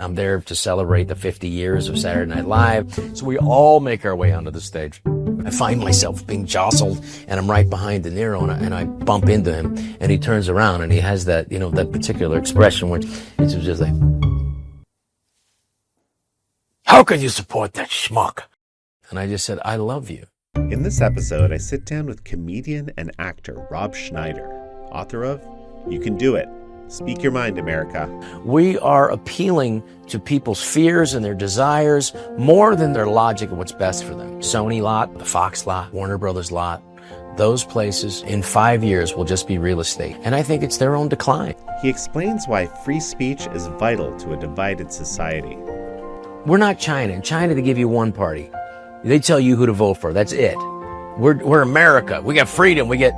I'm there to celebrate the 50 years of Saturday Night Live. So we all make our way onto the stage. I find myself being jostled, and I'm right behind De Niro, and I bump into him, and he turns around, and he has that, that particular expression, which it's just like, "How can you support that schmuck?" And I just said, "I love you." In this episode, I sit down with comedian and actor Rob Schneider, author of You Can Do It. Speak your mind, America. We are appealing to people's fears and their desires more than their logic of what's best for them. Sony lot, the Fox lot, Warner Brothers lot, those places in 5 years will just be real estate. And I think it's their own decline. He explains why free speech is vital to a divided society. We're not China. In China, they give you one party. They tell you who to vote for. That's it. We're America. We got freedom. We get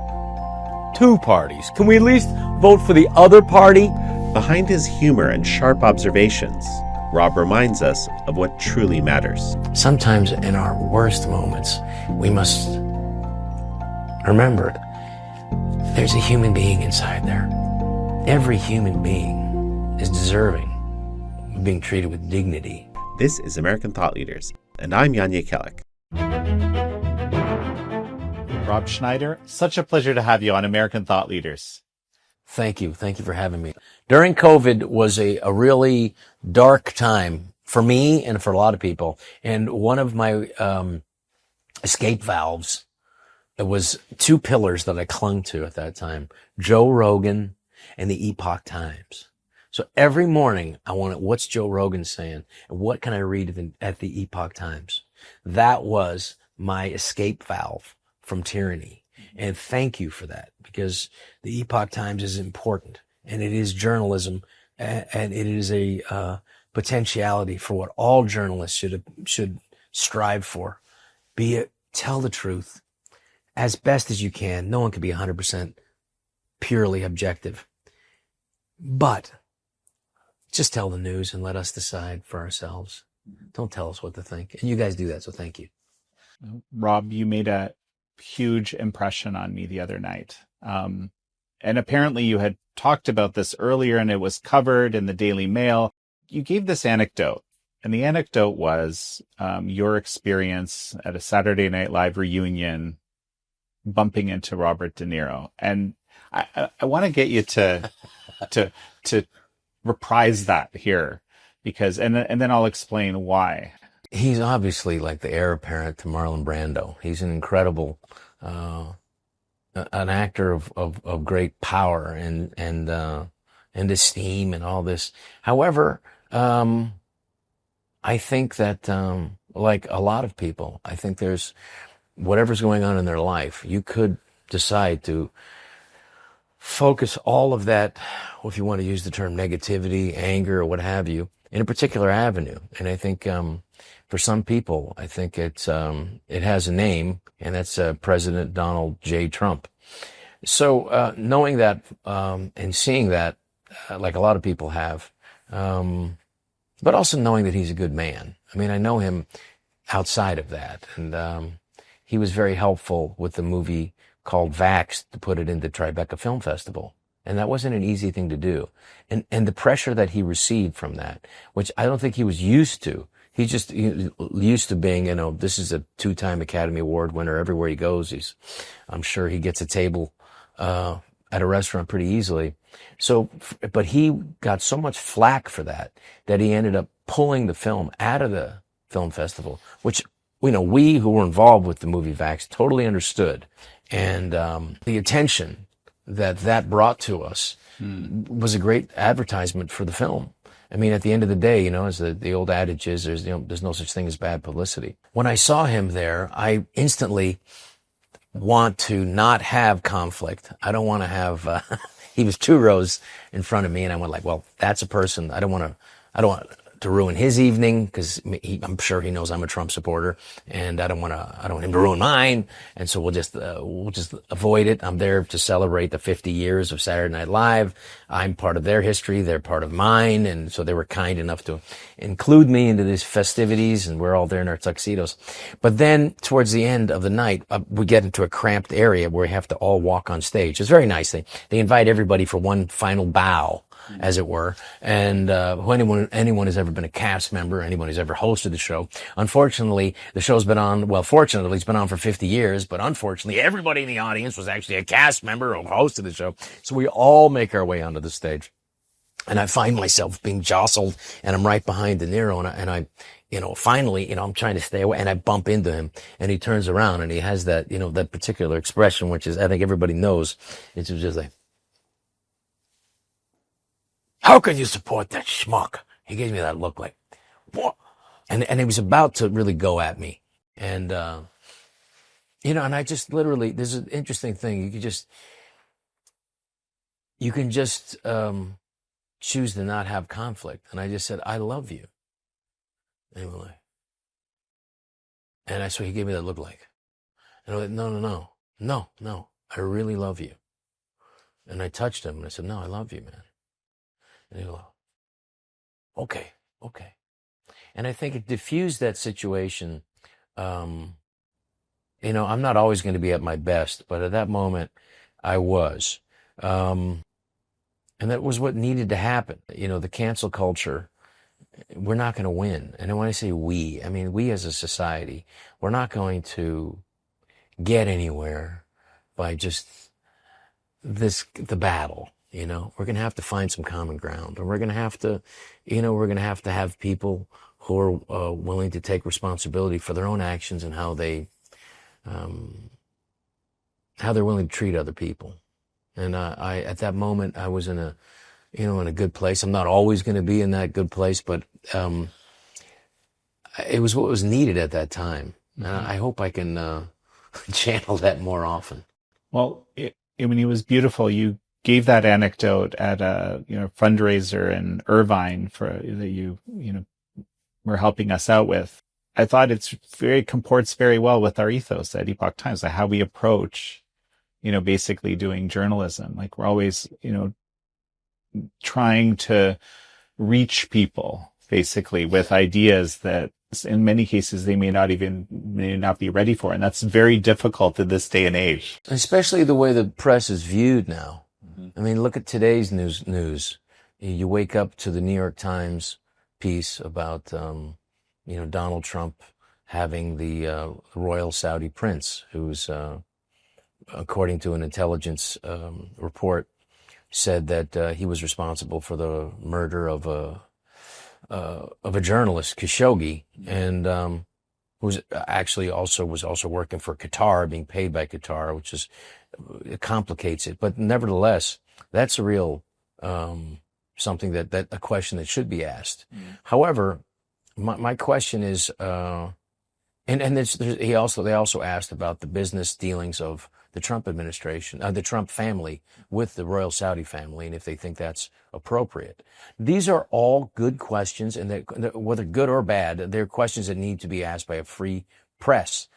2 parties. Can we at least vote for the other party? Behind his humor and sharp observations, Rob reminds us of what truly matters. Sometimes in our worst moments, we must remember there's a human being inside there. Every human being is deserving of being treated with dignity. This is American Thought Leaders, and I'm Yanya Kellick. Rob Schneider, such a pleasure to have you on American Thought Leaders. Thank you. Thank you for having me. During COVID was a really dark time for me and for a lot of people. And one of my escape valves, it was 2 pillars that I clung to at that time, Joe Rogan and the Epoch Times. So every morning I wanted, what's Joe Rogan saying? And what can I read at the Epoch Times? That was my escape valve from tyranny. And thank you for that, because the Epoch Times is important, and it is journalism, and it is a potentiality for what all journalists should strive for. Be it, tell the truth as best as you can. No one can be 100% purely objective, but just tell the news and let us decide for ourselves. Don't tell us what to think. And you guys do that, so thank you. Rob, you made a huge impression on me the other night. And apparently you had talked about this earlier, and it was covered in the Daily Mail. You gave this anecdote, and the anecdote was your experience at a Saturday Night Live reunion bumping into Robert De Niro. And I want to get you to reprise that here, because and then I'll explain why. He's obviously like the heir apparent to Marlon Brando. He's an incredible, an actor of great power and esteem and all this. However, I think that, like a lot of people, I think there's whatever's going on in their life, you could decide to focus all of that, if you want to use the term negativity, anger, or what have you, in a particular avenue. And I think, for some people, I think it has a name, and that's President Donald J. Trump. So knowing that and seeing that, like a lot of people have, but also knowing that he's a good man. I mean, I know him outside of that, and he was very helpful with the movie called Vaxxed to put it into Tribeca Film Festival. And that wasn't an easy thing to do. And the pressure that he received from that, which I don't think he was used to. He's just used to being, this is a 2-time Academy Award winner. Everywhere he goes, I'm sure he gets a table at a restaurant pretty easily. So, but he got so much flack for that he ended up pulling the film out of the film festival, which, we who were involved with the movie Vax totally understood. And the attention that brought to us was a great advertisement for the film. I mean, at the end of the day, as the old adage is, there's no such thing as bad publicity. When I saw him there, I instantly want to not have conflict. I don't want to have, he was 2 rows in front of me, and I went like, well, that's a person I don't want to ruin his evening, because I'm sure he knows I'm a Trump supporter, and I don't want him to ruin mine. And so we'll just avoid it. I'm there to celebrate the 50 years of Saturday Night Live. I'm part of their history. They're part of mine. And so they were kind enough to include me into these festivities, and we're all there in our tuxedos. But then towards the end of the night, we get into a cramped area where we have to all walk on stage. It's very nice. They invite everybody for one final bow. as it were. And who anyone who's ever been a cast member, anyone who's ever hosted the show. Unfortunately, the show's been on, well, fortunately, it's been on for 50 years, but unfortunately, everybody in the audience was actually a cast member or hosted the show. So we all make our way onto the stage. And I find myself being jostled, and I'm right behind De Niro, and I finally, I'm trying to stay away, and I bump into him, and he turns around, and he has that, that particular expression, which is, I think everybody knows. It's just like, how can you support that schmuck? He gave me that look like, what? And he was about to really go at me. And, and I just literally, there's an interesting thing. You can just choose to not have conflict. And I just said, I love you. And he went like, and that's what he gave me that look like. And I went, no, I really love you. And I touched him and I said, no, I love you, man. And he goes, okay. And I think it diffused that situation. I'm not always going to be at my best, but at that moment I was. And that was what needed to happen. The cancel culture, we're not going to win. And when I say we, I mean we as a society, we're not going to get anywhere by just the battle. We're going to have to find some common ground, and we're going to have to, have people who are willing to take responsibility for their own actions and how they're willing to treat other people. And at that moment, I was in a good place. I'm not always going to be in that good place, but it was what was needed at that time. And I hope I can channel that more often. Well, it was beautiful. You gave that anecdote at a fundraiser in Irvine that you were helping us out with. I thought comports very well with our ethos at Epoch Times, like how we approach basically doing journalism. Like we're always trying to reach people basically with ideas that in many cases they may not be ready for, and that's very difficult in this day and age, especially the way the press is viewed now. I mean, look at today's news. You wake up to the New York Times piece about, Donald Trump having the royal Saudi prince, who's, according to an intelligence report, said that he was responsible for the murder of a journalist, Khashoggi, and who was also working for Qatar, being paid by Qatar, which it complicates it. But nevertheless, that's a real something that a question that should be asked. However, my question is, they also asked about the business dealings of the Trump administration, the Trump family with the royal Saudi family, and if they think that's appropriate. These are all good questions, and whether good or bad, they're questions that need to be asked by a free press.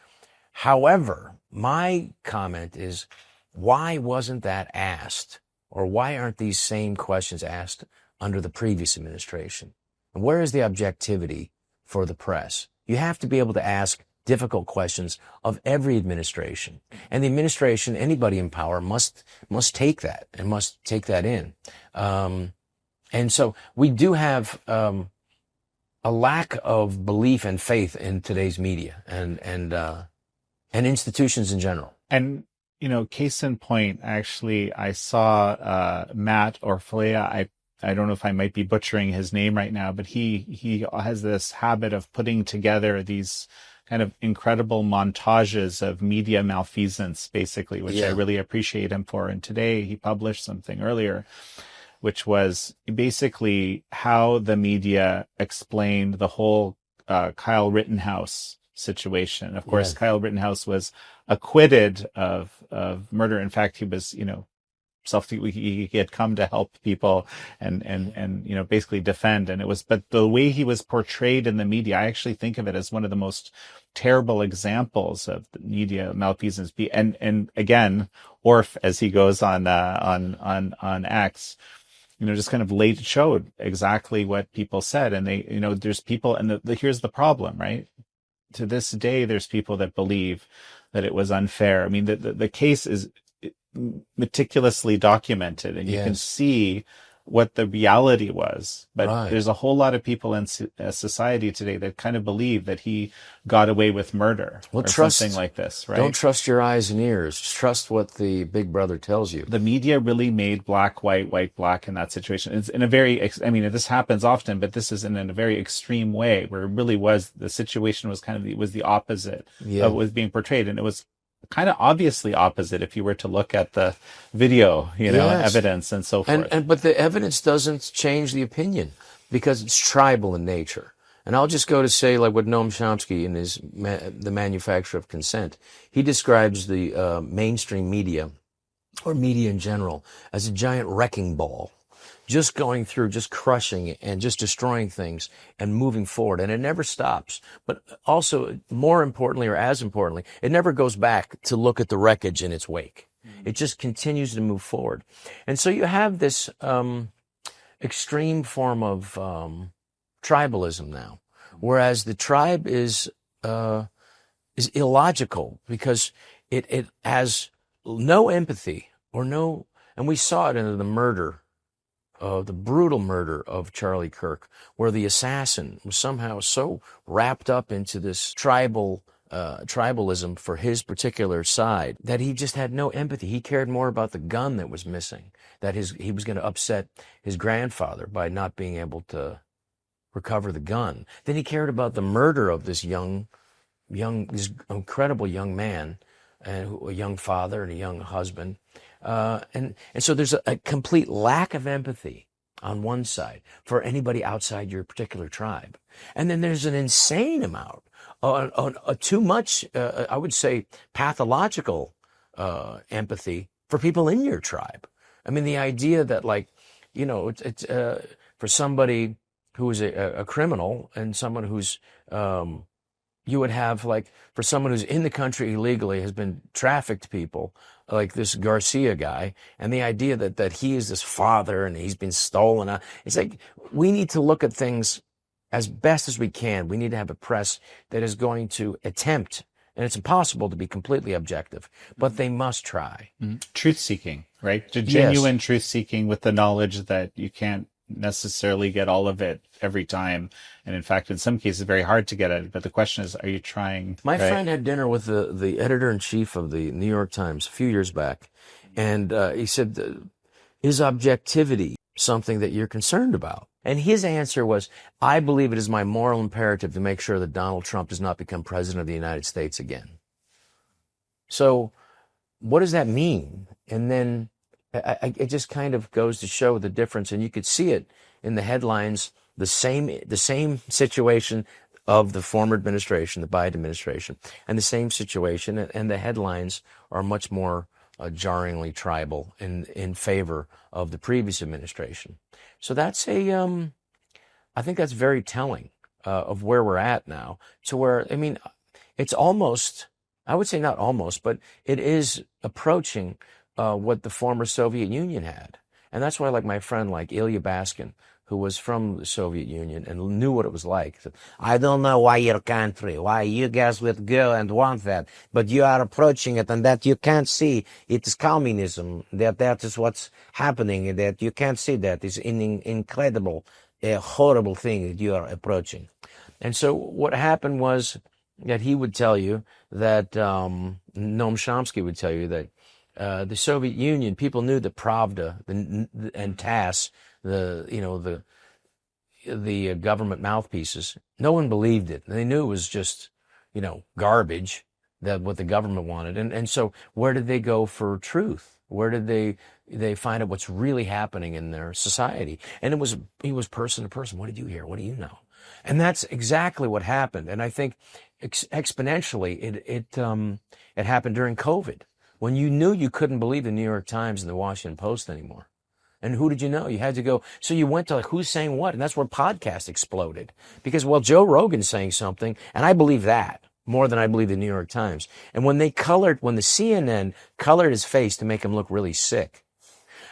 However, my comment is, why wasn't that asked? Or why aren't these same questions asked under the previous administration? And where is the objectivity for the press? You have to be able to ask difficult questions of every administration. And the administration, anybody in power, must take that and must take that in. And so we do have a lack of belief and faith in today's media and institutions in general. And case in point, actually, I saw Matt Orfalea. I don't know if I might be butchering his name right now, but he has this habit of putting together these kind of incredible montages of media malfeasance, basically, which I really appreciate him for. And today he published something earlier, which was basically how the media explained the whole Kyle Rittenhouse situation. Of course, Kyle Rittenhouse was acquitted of murder. In fact, he was, he had come to help people and basically defend. And but the way he was portrayed in the media, I actually think of it as one of the most terrible examples of the media malfeasance. And again, Orf, as he goes on X, just kind of showed exactly what people said. And they, there's people, and here's the problem, right? To this day, there's people that believe that it was unfair. I mean, the case is meticulously documented, and you can see what the reality was. But Right. there's a whole lot of people in society today that kind of believe that he got away with murder Well, or trust- something like this, right? Don't trust your eyes and ears. Trust what the big brother tells you. The media really made black, white, white, black in that situation. It's in a very, I mean, this happens often, but this is in a very extreme way where it really was, the situation was kind of, was the opposite Yeah. of what was being portrayed. And it was kind of obviously opposite if you were to look at the video, you know, Yes. evidence and so forth. But the evidence doesn't change the opinion because it's tribal in nature. And I'll just go to say, like what Noam Chomsky in his The Manufacture of Consent, he describes the mainstream media, or media in general, as a giant wrecking ball, just going through, just crushing and just destroying things and moving forward. And it never stops. But also, more importantly, or as importantly, it never goes back to look at the wreckage in its wake. It just continues to move forward. And so you have this extreme form of tribalism now, whereas the tribe is illogical because it has no empathy or no, and we saw it in the murder, the brutal murder of Charlie Kirk, where the assassin was somehow so wrapped up into this tribalism for his particular side that he just had no empathy. He cared more about the gun that was missing, that he was going to upset his grandfather by not being able to recover the gun. Then he cared about the murder of this this incredible young man, and a young father and a young husband. And so there's a complete lack of empathy on one side for anybody outside your particular tribe. And then there's an insane amount, too much, I would say, pathological empathy for people in your tribe. I mean, the idea that, like, you know, it's for somebody who is a criminal and someone who's, you would have, like, for someone who's in the country illegally, has been trafficked people, like this Garcia guy, and the idea that he is this father and he's been stolen. It's like, we need to look at things as best as we can. We need to have a press that is going to attempt, and it's impossible to be completely objective, but they must try. Truth-seeking, right? Genuine truth-seeking with the knowledge that you can't necessarily get all of it every time. And in fact, in some cases, very hard to get at it. But the question is, are you trying? My right? friend had dinner with the editor-in-chief of the New York Times a few years back, and he said, is objectivity something that you're concerned about? And his answer was, I believe it is my moral imperative to make sure that Donald Trump does not become president of the United States again. So what does that mean? And then it just kind of goes to show the difference, and you could see it in the headlines, the same situation of the former administration, the Biden administration, and the same situation, and the headlines are much more jarringly tribal in favor of the previous administration. So that's I think that's very telling of where we're at now, to where, I mean, it's almost, I would say not almost, but it is approaching what the former Soviet Union had. And that's why, like, my friend, like Ilya Baskin, who was from the Soviet Union and knew what it was like, said, I don't know why your country, why you guys would go and want that, but you are approaching it, and that you can't see it is communism, that is what's happening, that you can't see that is an incredible, horrible thing that you are approaching. And so what happened was that he would tell you that, Noam Chomsky would tell you that the Soviet Union, people knew that Pravda and TASS, the government mouthpieces, no one believed it. They knew it was just, garbage, that what the government wanted. And so where did they go for truth? Where did they find out what's really happening in their society? And it was person to person. What did you hear? What do you know? And that's exactly what happened. And I think exponentially it happened during COVID, when you knew you couldn't believe the New York Times and the Washington Post anymore. And who did you know? You had to go. So you went to, like, who's saying what? And that's where podcasts exploded. Because, well, Joe Rogan's saying something, and I believe that more than I believe the New York Times. And when the CNN colored his face to make him look really sick,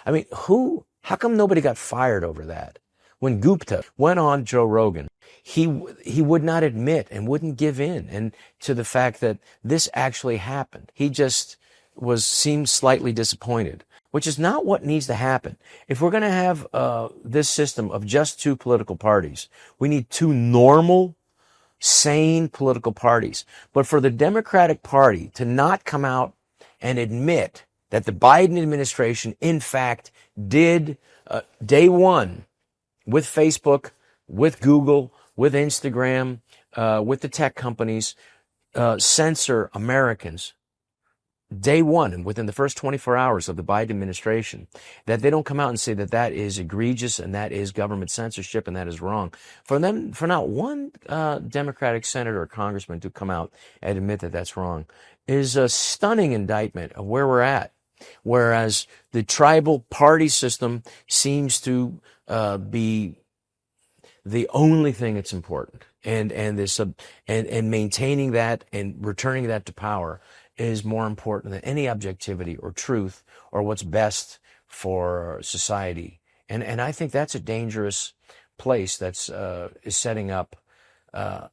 I mean, how come nobody got fired over that? When Gupta went on Joe Rogan, he would not admit and wouldn't give in and to the fact that this actually happened. He just seemed slightly disappointed. which is not what needs to happen. If we're going to have this system of just two political parties, we need two normal, sane political parties. But for the Democratic Party to not come out and admit that the Biden administration, in fact, did day one with Facebook, with Google, with Instagram, with the tech companies, censor Americans day one and within the first 24 hours of the Biden administration, that they don't come out and say that that is egregious and that is government censorship and that is wrong. For not one Democratic senator or congressman to come out and admit that that's wrong is a stunning indictment of where we're at. Whereas the tribal party system seems to be the only thing that's important, and maintaining that and returning that to power is more important than any objectivity or truth or what's best for society. And I think that's a dangerous place that's is setting up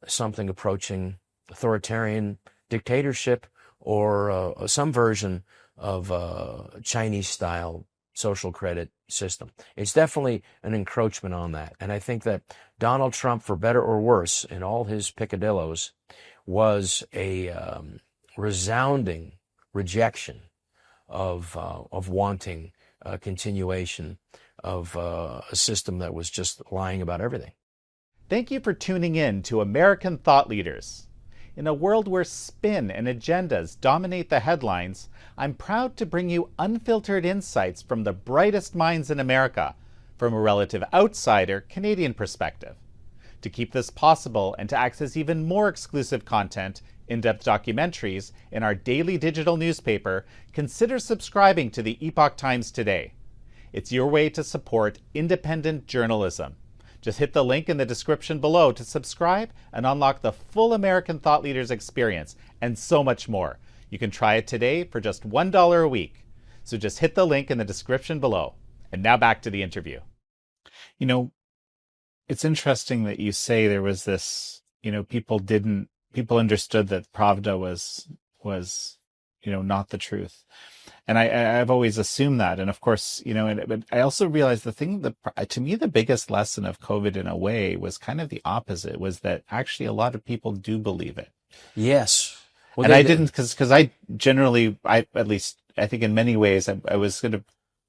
something approaching authoritarian dictatorship or some version of Chinese-style social credit system. It's definitely an encroachment on that. And I think that Donald Trump, for better or worse, in all his picadillos, was a resounding rejection of wanting a continuation of a system that was just lying about everything. Thank you for tuning in to American Thought Leaders. In a world where spin and agendas dominate the headlines, I'm proud to bring you unfiltered insights from the brightest minds in America, from a relative outsider Canadian perspective. To keep this possible and to access even more exclusive content, in-depth documentaries, in our daily digital newspaper, consider subscribing to the Epoch Times today. It's your way to support independent journalism. Just hit the link in the description below to subscribe and unlock the full American Thought Leaders experience and so much more. You can try it today for just $1 a week. So just hit the link in the description below. And now back to the interview. You know, it's interesting that you say there was this, people understood that Pravda was not the truth. And I've always assumed that. And of course, but I also realized to me, the biggest lesson of COVID in a way was kind of the opposite, was that actually a lot of people do believe it. Yes. Well, and I didn't, because I generally, at least I think in many ways, I was sort of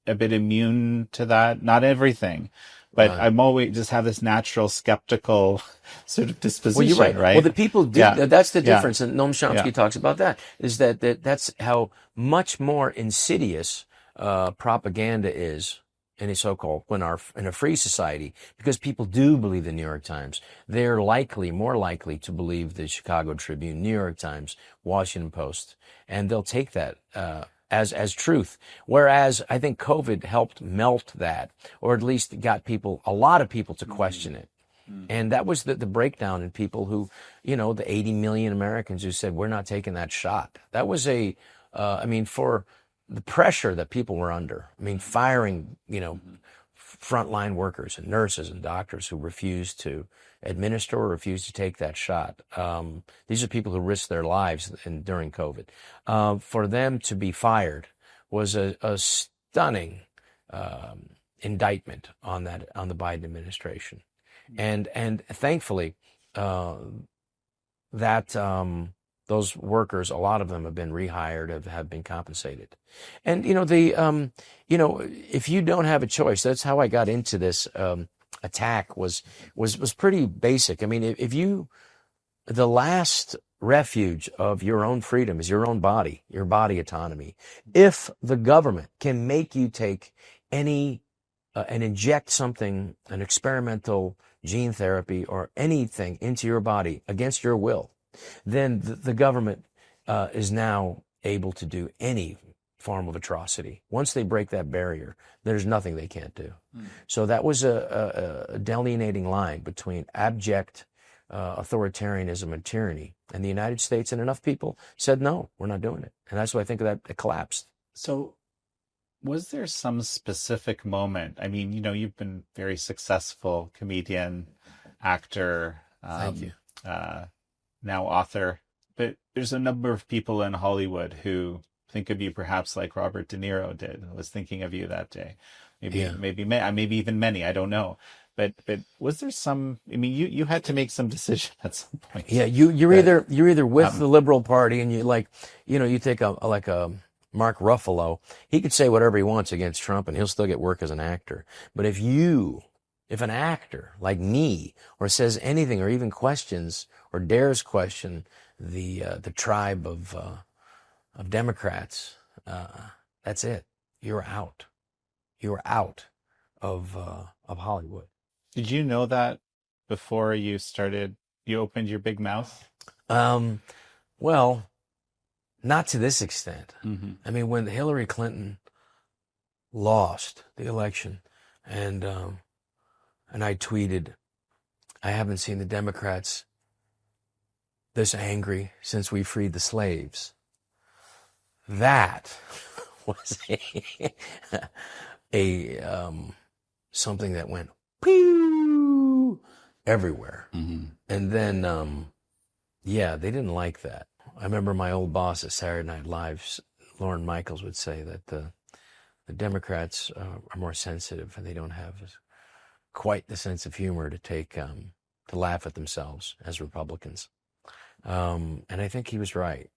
a bit immune to that. Not everything. But I'm always just have this natural skeptical sort of disposition, well, you're right. right? Well, the people do. Yeah. That's the difference. And Noam Chomsky Yeah. talks about that, is that's how much more insidious propaganda is in a so-called, in a free society, because people do believe the New York Times. They're more likely to believe the Chicago Tribune, New York Times, Washington Post, and they'll take that as truth. Whereas I think COVID helped melt that, or at least got a lot of people to question it. And that was the breakdown in people who, the 80 million Americans who said, we're not taking that shot. That was for the pressure that people were under. Firing, frontline workers and nurses and doctors who refused to administer or refused to take that shot. These are people who risked their lives during COVID. For them to be fired was a stunning indictment on the Biden administration. And thankfully, those workers, a lot of them have been rehired, have been compensated. And, if you don't have a choice, that's how I got into this attack was pretty basic. The last refuge of your own freedom is your own body, your body autonomy. If the government can make you take any and inject something, an experimental gene therapy or anything into your body against your will, then the government is now able to do any form of atrocity. Once they break that barrier, there's nothing they can't do. So that was a delineating line between abject authoritarianism and tyranny. And the United States and enough people said, no, we're not doing it. And that's why I think that it collapsed. So was there some specific moment? You've been very successful comedian, actor, Thank you. Now author, but there's a number of people in Hollywood who think of you perhaps like Robert De Niro did, was thinking of you that day. Maybe, Yeah. maybe even many, I don't know. But was there some, I mean, you had to make some decision at some point. Yeah, you're that, either with the Liberal Party and you like, you take a Mark Ruffalo, he could say whatever he wants against Trump and he'll still get work as an actor. But if an actor like me, or says anything, or even questions or dares question the tribe of Democrats, that's it. You're out. You're out of Hollywood. did you know that before you opened your big mouth? Well, not to this extent. Mm-hmm. I mean, when Hillary Clinton lost the election, and I tweeted, I haven't seen the Democrats this angry since we freed the slaves. That was a something that went pew everywhere. Mm-hmm. And then, yeah, they didn't like that. I remember my old boss at Saturday Night Live, Lorne Michaels, would say that the Democrats are more sensitive and they don't have quite the sense of humor to to laugh at themselves as Republicans. And I think he was right.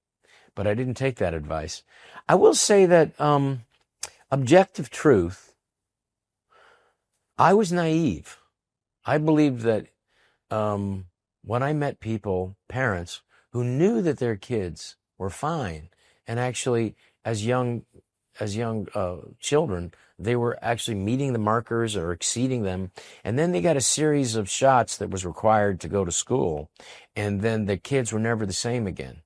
But I didn't take that advice. I will say that objective truth, I was naive. I believed that when I met people, parents, who knew that their kids were fine, and actually as young children, they were actually meeting the markers or exceeding them. And then they got a series of shots that was required to go to school. And then the kids were never the same again.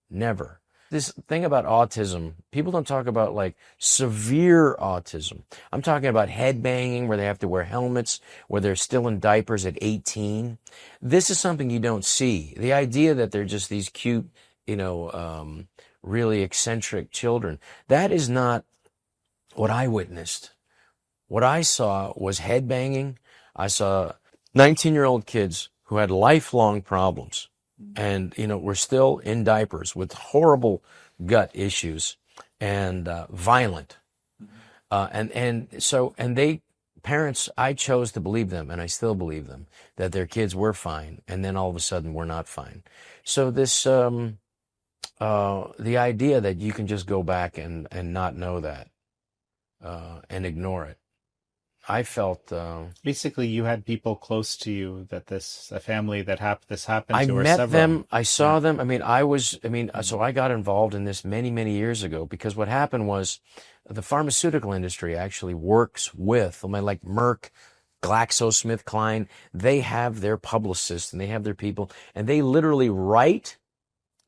Never. This thing about autism, people don't talk about like severe autism. I'm talking about head banging where they have to wear helmets, where they're still in diapers at 18. This is something you don't see. The idea that they're just these cute, really eccentric children, that is not what I witnessed. What I saw was head banging. I saw 19-year-old kids who had lifelong problems and, were still in diapers with horrible gut issues and violent. Parents, I chose to believe them, and I still believe them, that their kids were fine, and then all of a sudden were not fine. So this, the idea that you can just go back and not know that, and ignore it. I felt basically you had people close to you that a family that this happened I to, or met several. them. I saw them. So I got involved in this many, many years ago, because what happened was the pharmaceutical industry actually works with, like Merck, GlaxoSmithKline. They have their publicists and they have their people, and they literally write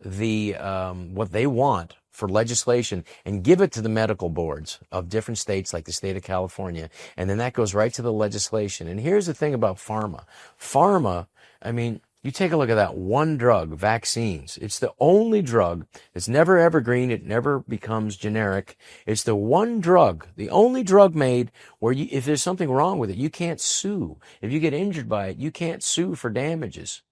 what they want for legislation and give it to the medical boards of different states, like the state of California. And then that goes right to the legislation. And here's the thing about pharma. Pharma, you take a look at that one drug, vaccines. It's the only drug that's never evergreen. It never becomes generic. It's the one drug, the only drug made where if there's something wrong with it, you can't sue. If you get injured by it, you can't sue for damages.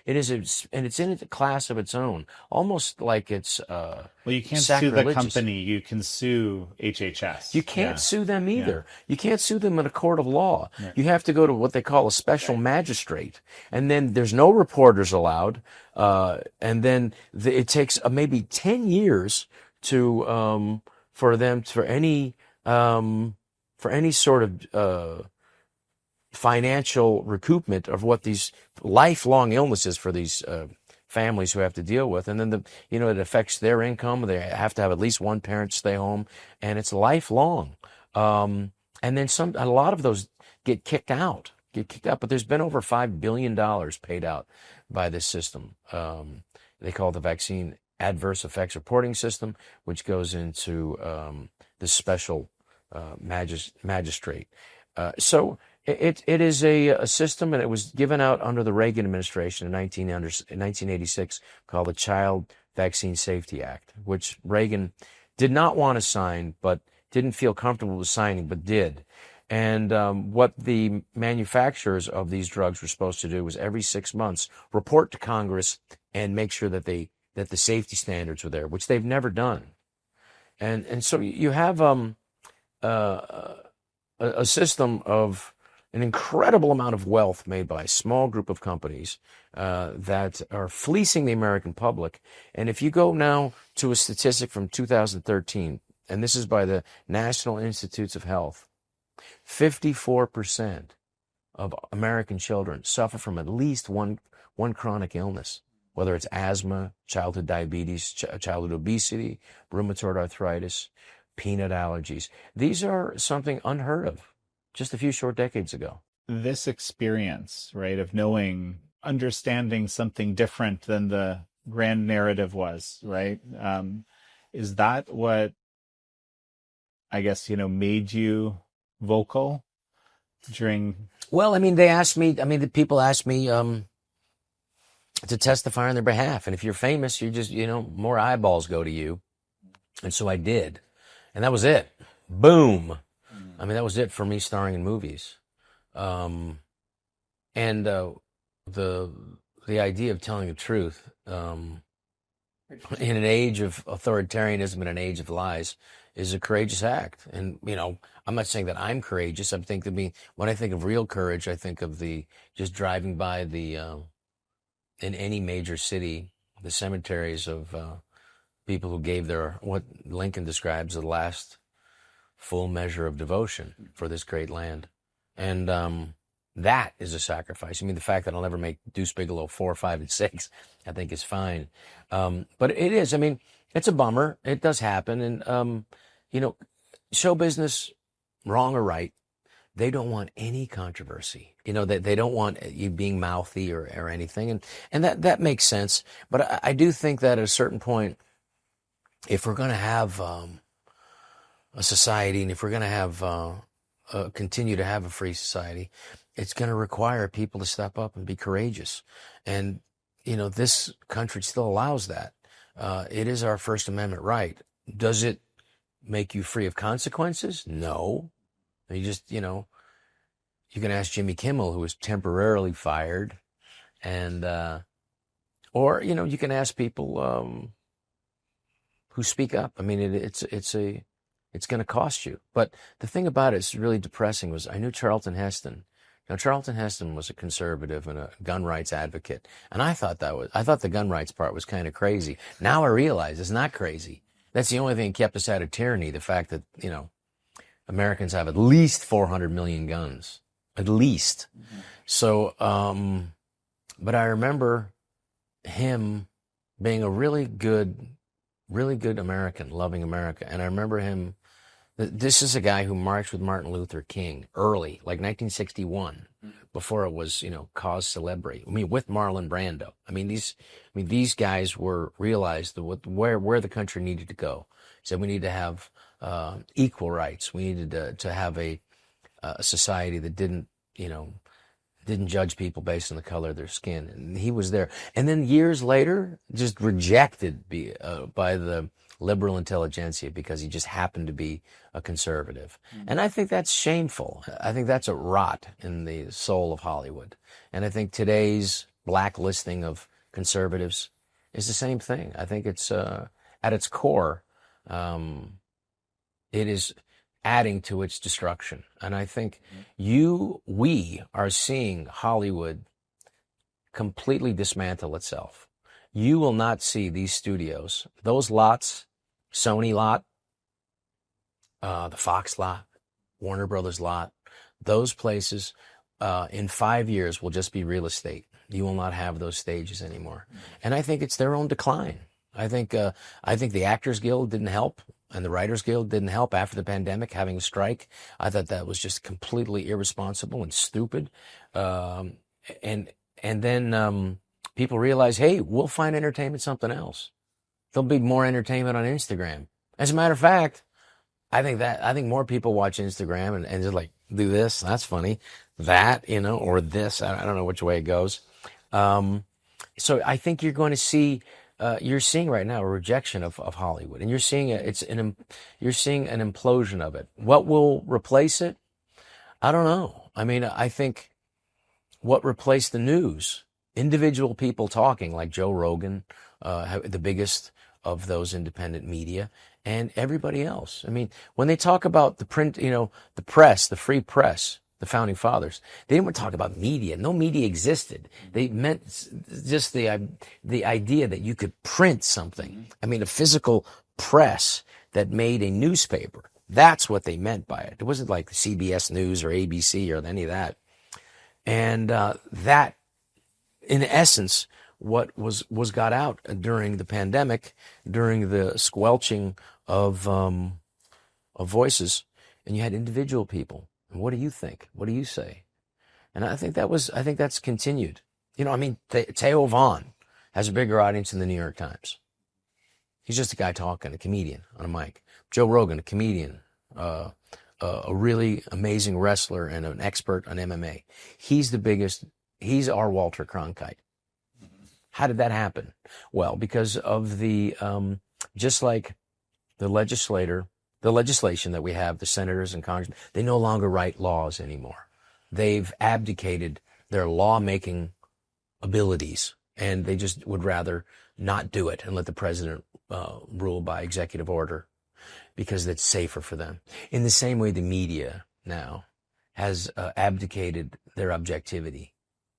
It's in a class of its own, almost like it's well, you can't sacrilegious. sue the company. You can sue HHS. You can't sue them either. Yeah. You can't sue them in a court of law. Yeah. You have to go to what they call a special magistrate, and then there's no reporters allowed. And then it takes maybe 10 years to for any sort of financial recoupment of what these lifelong illnesses for these families who have to deal with. And then it affects their income. They have to have at least one parent stay home, and it's lifelong. And then a lot of those get kicked out, but there's been over $5 billion paid out by this system. They call it the Vaccine Adverse Effects Reporting System, which goes into the special magistrate. So it is a system, and it was given out under the Reagan administration in 1986, called the Child Vaccine Safety Act, which Reagan did not want to sign, but didn't feel comfortable with signing, but did. And what the manufacturers of these drugs were supposed to do was every 6 months report to Congress and make sure that the safety standards were there, which they've never done. And so you have a system of an incredible amount of wealth made by a small group of companies that are fleecing the American public. And if you go now to a statistic from 2013, and this is by the National Institutes of Health, 54% of American children suffer from at least one chronic illness, whether it's asthma, childhood diabetes, childhood obesity, rheumatoid arthritis, peanut allergies. These are something unheard of just a few short decades ago. This experience, right, of knowing, understanding something different than the grand narrative was, right? Is that what, I guess, made you vocal during? Well, I mean, the people asked me to testify on their behalf. And if you're famous, you just, more eyeballs go to you. And so I did. And that was it. Boom. I mean, that was it for me starring in movies. And the idea of telling the truth in an age of authoritarianism and an age of lies is a courageous act. And, I'm not saying that I'm courageous. I'm thinking when I think of real courage, I think of just driving by in any major city, the cemeteries of people who gave what Lincoln describes as the last full measure of devotion for this great land. And that is a sacrifice. I mean, the fact that I'll never make Deuce Bigalow 4, 5, and 6, I think is fine. But it is, it's a bummer. It does happen. And, show business, wrong or right, they don't want any controversy. They don't want you being mouthy or anything. And that makes sense. But I do think that at a certain point, if we're going to have a society, and if we're going to have continue to have a free society, it's going to require people to step up and be courageous. And this country still allows that. It is our First Amendment right. Does it make you free of consequences? No. You just you can ask Jimmy Kimmel, who was temporarily fired, and or you can ask people who speak up. I mean, it's going to cost you. But the thing about it's really depressing was I knew Charlton Heston. Now, Charlton Heston was a conservative and a gun rights advocate. And I thought the gun rights part was kind of crazy. Now I realize it's not crazy. That's the only thing that kept us out of tyranny. The fact that, Americans have at least 400 million guns. At least. Mm-hmm. So, but I remember him being a really good American, loving America. And I remember him, this is a guy who marched with Martin Luther King early, like 1961, before it was, cause celebre. With Marlon Brando. These guys realized where the country needed to go. So we need to have equal rights. We needed to have a society that didn't judge people based on the color of their skin. And he was there. And then years later, just rejected by the liberal intelligentsia because he just happened to be a conservative. Mm-hmm. And I think that's shameful. I think that's a rot in the soul of Hollywood. And I think today's blacklisting of conservatives is the same thing. I think it's, at its core, it is adding to its destruction. And I think we are seeing Hollywood completely dismantle itself. You will not see these studios, those lots, Sony lot, the Fox lot, Warner Brothers lot, those places in 5 years will just be real estate. You will not have those stages anymore. And I think it's their own decline. I think the Actors Guild didn't help, and the Writers Guild didn't help after the pandemic, having a strike. I thought that was just completely irresponsible and stupid. And then people realize, hey, we'll find entertainment something else. There'll be more entertainment on Instagram. As a matter of fact, I think more people watch Instagram and just like do this. That's funny. That, or this. I don't know which way it goes. So I think you're going to see. You're seeing right now a rejection of Hollywood, and you're seeing an implosion of it. What will replace it? I don't know. I think what replaced the news, individual people talking like Joe Rogan, the biggest of those independent media and everybody else. I mean, when they talk about the print, the press, the free press, the founding fathers, they didn't talk about media. No media existed. They meant just the idea that you could print something. I mean, a physical press that made a newspaper. That's what they meant by it. It wasn't like CBS News or ABC or any of that. And that, in essence, what was got out during the pandemic, during the squelching of voices, and you had individual people. And what do you think? What do you say? And I think that's continued. Theo Vaughn has a bigger audience than the New York Times. He's just a guy talking, a comedian on a mic. Joe Rogan, a comedian, a really amazing wrestler and an expert on MMA. He's the biggest. He's our Walter Cronkite. How did that happen? Well, because of the just like the legislation that we have, the senators and congressmen, they no longer write laws anymore. They've abdicated their lawmaking abilities, and they just would rather not do it and let the president rule by executive order because that's safer for them. In the same way, the media now has abdicated their objectivity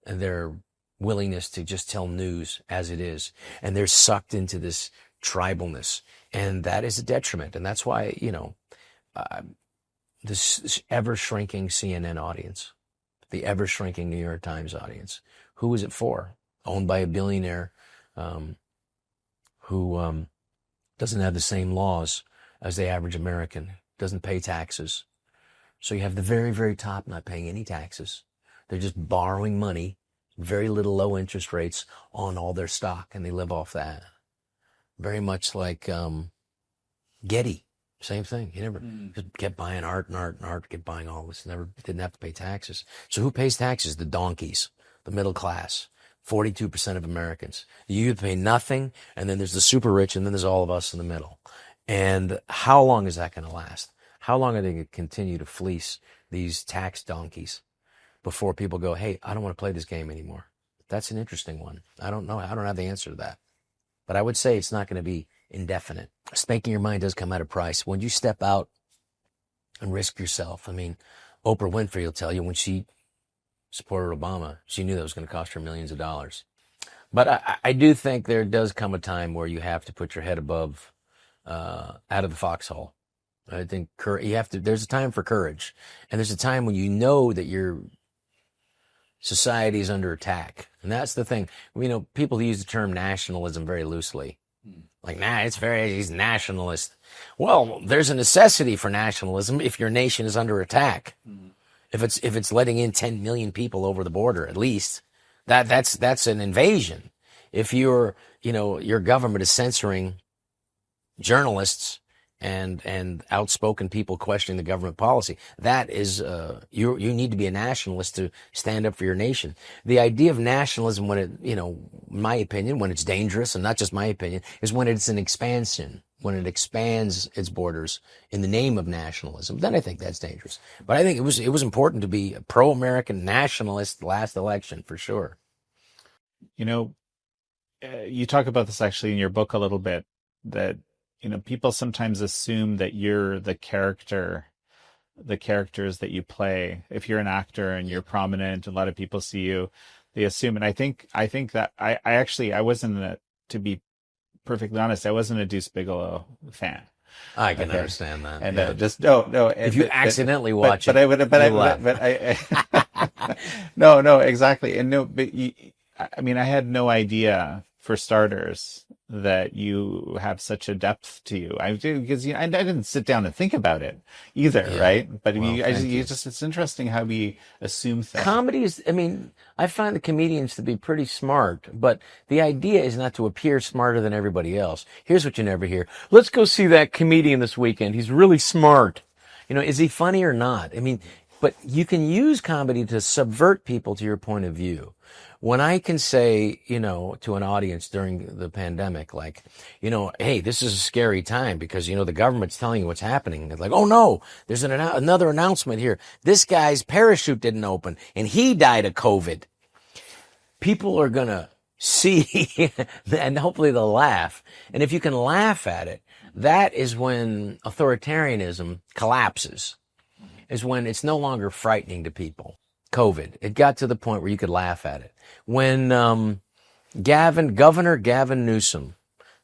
and their willingness to just tell news as it is, and they're sucked into this tribalness, and that is a detriment. And that's why this ever-shrinking CNN audience, the ever-shrinking New York Times audience, who is it for? Owned by a billionaire who doesn't have the same laws as the average American, doesn't pay taxes. So you have the very, very top not paying any taxes. They're just borrowing money, very little low interest rates on all their stock, and they live off that. Very much like Getty, same thing. He never just kept buying art and art and art, kept buying all this, didn't have to pay taxes. So who pays taxes? The donkeys, the middle class, 42% of Americans. You pay nothing, and then there's the super rich, and then there's all of us in the middle. And how long is that going to last? How long are they going to continue to fleece these tax donkeys before people go, hey, I don't want to play this game anymore? That's an interesting one. I don't know. I don't have the answer to that. But I would say it's not going to be indefinite. Spanking your mind does come at a price. When you step out and risk yourself, I mean, Oprah Winfrey will tell you when she supported Obama, she knew that was going to cost her millions of dollars. But I do think there does come a time where you have to put your head above, out of the foxhole. I think there's a time for courage. And there's a time when you know that your society is under attack. And that's the thing. People use the term nationalism very loosely. Like, he's nationalist. Well, there's a necessity for nationalism if your nation is under attack. If it's letting in 10 million people over the border, at least, that's an invasion. If your government is censoring journalists and outspoken people questioning the government policy, that is you need to be a nationalist to stand up for your nation. The idea of nationalism, when it, in my opinion, when it's dangerous, and not just my opinion, is when it's an expansion, when it expands its borders in the name of nationalism. Then I think that's dangerous. But I think it was important to be a pro-American nationalist last election, for sure. You talk about this actually in your book a little bit, that people sometimes assume that you're the characters that you play. If you're an actor and you're prominent, a lot of people see you, they assume. And I think that I wasn't, to be perfectly honest, I wasn't a Deuce Bigalow fan. I can understand that. And yeah. just no. If you accidentally watch it, no, exactly. And I had no idea, for starters, that you have such a depth to you. I do, because I didn't sit down and think about it either, right? But it's interesting how we assume things. Comedy is, I find the comedians to be pretty smart, but the idea is not to appear smarter than everybody else. Here's what you never hear. Let's go see that comedian this weekend. He's really smart. Is he funny or not? But you can use comedy to subvert people to your point of view. When I can say, to an audience during the pandemic, like, hey, this is a scary time because, the government's telling you what's happening. It's like, oh no, there's another announcement here. This guy's parachute didn't open and he died of COVID. People are going to see, and hopefully they'll laugh. And if you can laugh at it, that is when authoritarianism collapses, is when it's no longer frightening to people. COVID, it got to the point where you could laugh at it. When Governor Gavin Newsom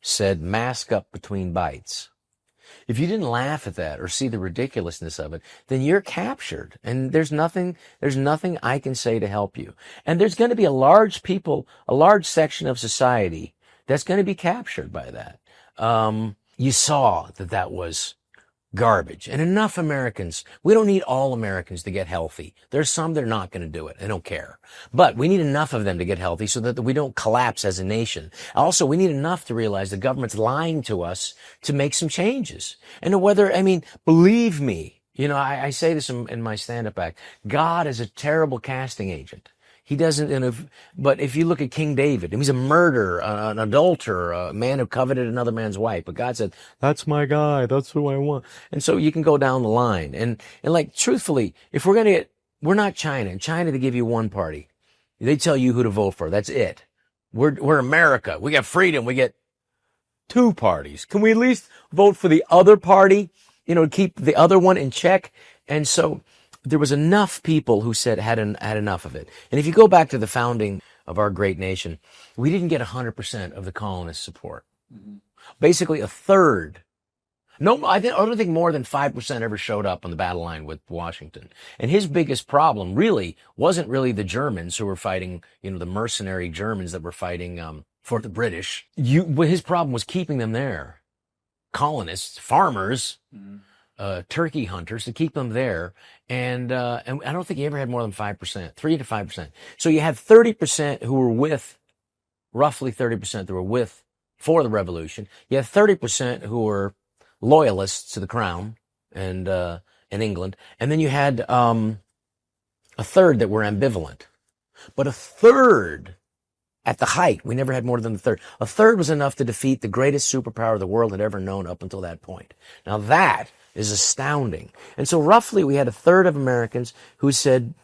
said, mask up between bites. If you didn't laugh at that or see the ridiculousness of it, then you're captured. And there's nothing I can say to help you. And there's going to be a large section of society that's going to be captured by that. You saw that was garbage. And enough Americans, we don't need all Americans to get healthy. There's some that are not going to do it. They don't care. But we need enough of them to get healthy so that we don't collapse as a nation. Also, we need enough to realize the government's lying to us to make some changes. And believe me, I say this in my stand-up act, God is a terrible casting agent. He doesn't, but if you look at King David, he's a murderer, an adulterer, a man who coveted another man's wife. But God said, that's my guy. That's who I want. And so you can go down the line. And truthfully, if we're not China. In China, they give you one party. They tell you who to vote for. That's it. We're America. We got freedom. We get two parties. Can we at least vote for the other party? Keep the other one in check. And so there was enough people who said had enough of it. And if you go back to the founding of our great nation, we didn't get 100% of the colonists' support. Mm-hmm. Basically a third. No, I don't think more than 5% ever showed up on the battle line with Washington. And his biggest problem wasn't the Germans who were fighting, the mercenary Germans that were fighting for the British. His problem was keeping them there. Colonists, farmers, turkey hunters, to keep them there. And I don't think he ever had more than 5%, 3 to 5%. So you had 30% who were roughly 30% that were for the revolution. You had 30% who were loyalists to the crown and in England. And then you had a third that were ambivalent. But a third, at the height, we never had more than a third. A third was enough to defeat the greatest superpower the world had ever known up until that point. Now that is astounding. And so roughly we had a third of Americans who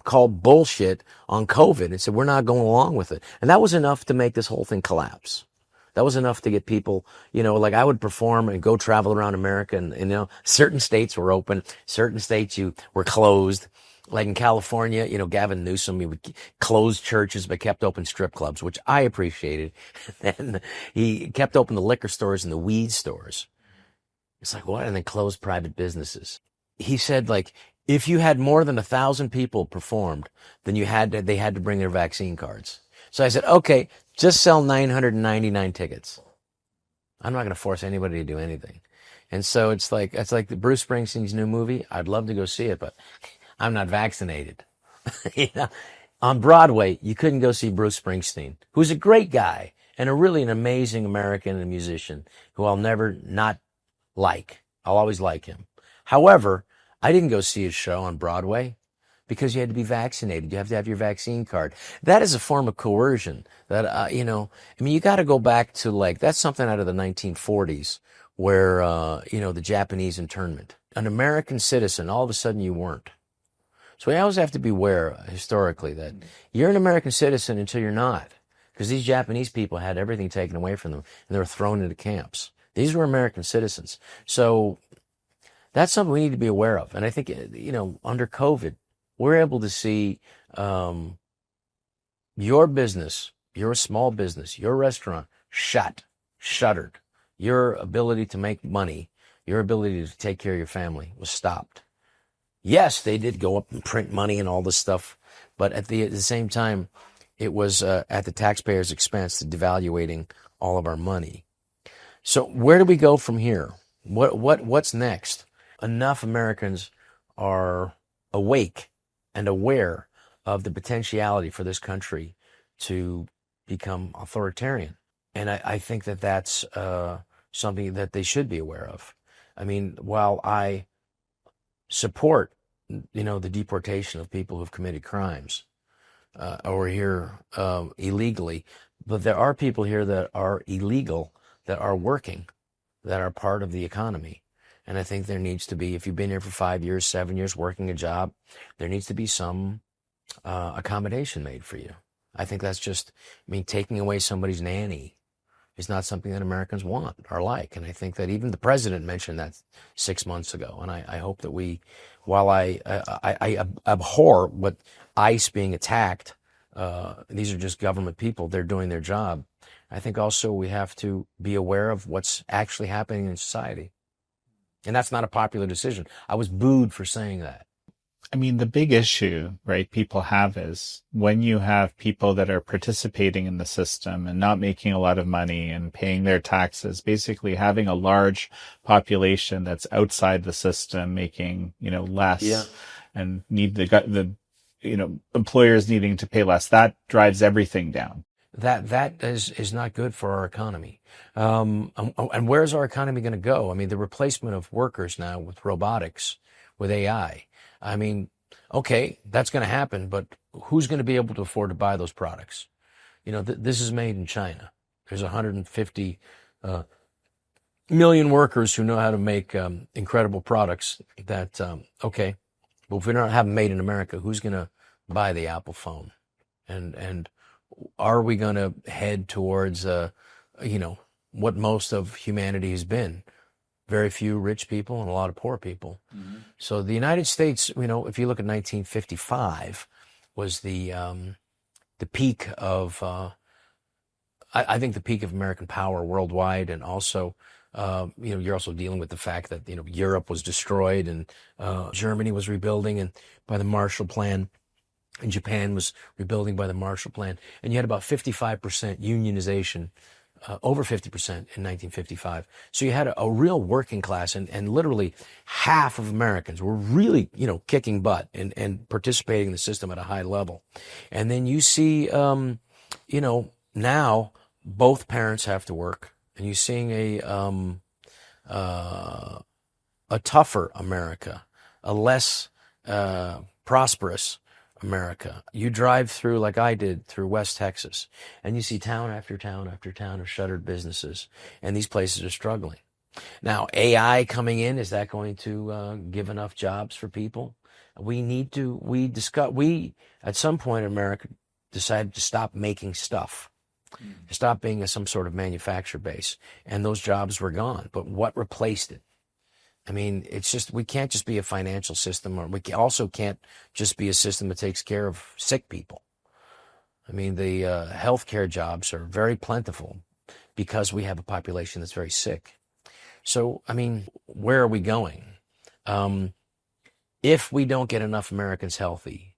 called bullshit on COVID and said, we're not going along with it. And that was enough to make this whole thing collapse. That was enough to get people, I would perform and go travel around America and certain states were open, certain states were closed. Like in California, Gavin Newsom, he would close churches but kept open strip clubs, which I appreciated. And he kept open the liquor stores and the weed stores. It's like, what? And then close private businesses. He said, if you had more than 1,000 people performed, then they had to bring their vaccine cards. So I said, okay, just sell 999 tickets. I'm not going to force anybody to do anything. And so it's like the Bruce Springsteen's new movie. I'd love to go see it, but I'm not vaccinated. On Broadway, you couldn't go see Bruce Springsteen, who's a great guy and an amazing American and musician who I'll never not like. I'll always like him. However, I didn't go see his show on Broadway because you had to be vaccinated. You have to have your vaccine card. That is a form of coercion that, you got to go back to that's something out of the 1940s where, the Japanese internment. An American citizen, all of a sudden you weren't. So we always have to be aware historically that you're an American citizen until you're not, because these Japanese people had everything taken away from them and they were thrown into camps. These were American citizens. So that's something we need to be aware of. And I think, under COVID, we're able to see your business, your small business, your restaurant shuttered. Your ability to make money, your ability to take care of your family was stopped. Yes, they did go up and print money and all this stuff, but at the same time, it was at the taxpayers' expense, devaluating all of our money. So where do we go from here? What's next? Enough Americans are awake and aware of the potentiality for this country to become authoritarian. And I think that's something that they should be aware of. While I support, the deportation of people who've committed crimes or here illegally, but there are people here that are illegal, that are working, that are part of the economy. And I think there needs to be, if you've been here for 5 years, 7 years, working a job, there needs to be some accommodation made for you. I think that's just, I mean, taking away somebody's nanny is not something that Americans want or like. And I think that even the president mentioned that 6 months ago. And I hope that while I abhor what ICE being attacked, these are just government people, they're doing their job. I think also we have to be aware of what's actually happening in society. And that's not a popular decision. I was booed for saying that. I mean, the big issue, right, people have is when you have people that are participating in the system and not making a lot of money and paying their taxes, basically having a large population that's outside the system making, less and need the employers needing to pay less. That drives everything down. That is not good for our economy. And where's our economy going to go? I mean, the replacement of workers now with robotics, with AI. I mean, okay, that's going to happen, but who's going to be able to afford to buy those products? This is made in China. There's 150 million workers who know how to make incredible products that, okay, but if we don't have them made in America, who's going to buy the Apple phone? And are we going to head towards, what most of humanity has been? Very few rich people and a lot of poor people. Mm-hmm. So the United States, if you look at 1955, was the peak of, I think the peak of American power worldwide. And also, you're also dealing with the fact that, Europe was destroyed and Germany was rebuilding and by the Marshall Plan. And Japan was rebuilding by the Marshall Plan. And you had about 55% unionization, over 50% in 1955. So you had a real working class and literally half of Americans were really, kicking butt and participating in the system at a high level. And then you see, now both parents have to work and you're seeing a tougher America, a less prosperous America. You drive through, like I did, through West Texas, and you see town after town after town of shuttered businesses, and these places are struggling. Now, AI coming in, is that going to give enough jobs for people? At some point in America, decided to stop making stuff, to stop being some sort of manufacturer base, and those jobs were gone. But what replaced it? I mean, it's just, we can't just be a financial system, or we also can't just be a system that takes care of sick people. I mean, the healthcare jobs are very plentiful because we have a population that's very sick. So, I mean, where are we going? If we don't get enough Americans healthy,